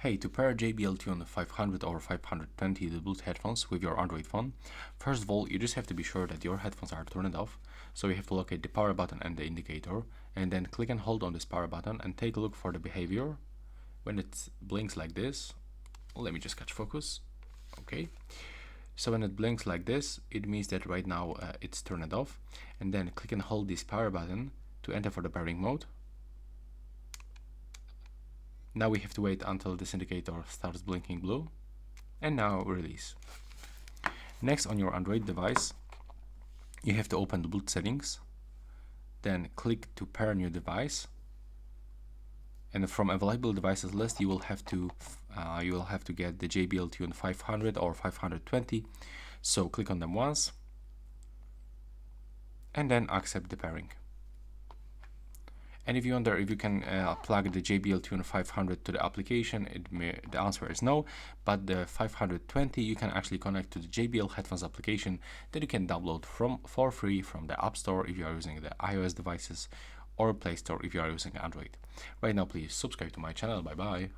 Hey, to pair JBL Tune 500 or 520 the Bluetooth headphones with your Android phone, first of all, you just have to be sure that your headphones are turned off. So you have to locate the power button and the indicator, and then click and hold on this power button and take a look for the behavior. When it blinks like this, let me just catch focus. Okay. So when it blinks like this, it means that right now it's turned off. And then click and hold this power button to enter for the pairing mode. Now we have to wait until this indicator starts blinking blue, and now release. Next, on your Android device, you have to open the Bluetooth settings, then click to pair new device, and from available devices list you will have to get the JBL Tune 500 or 520. So click on them once, and then accept the pairing. And if you wonder if you can plug the JBL Tune 500 to the application, the answer is no, but the 520 you can actually connect to the JBL headphones application that you can download for free from the App Store if you are using the iOS devices, or Play Store if you are using Android. Right now, please subscribe to my channel. Bye bye.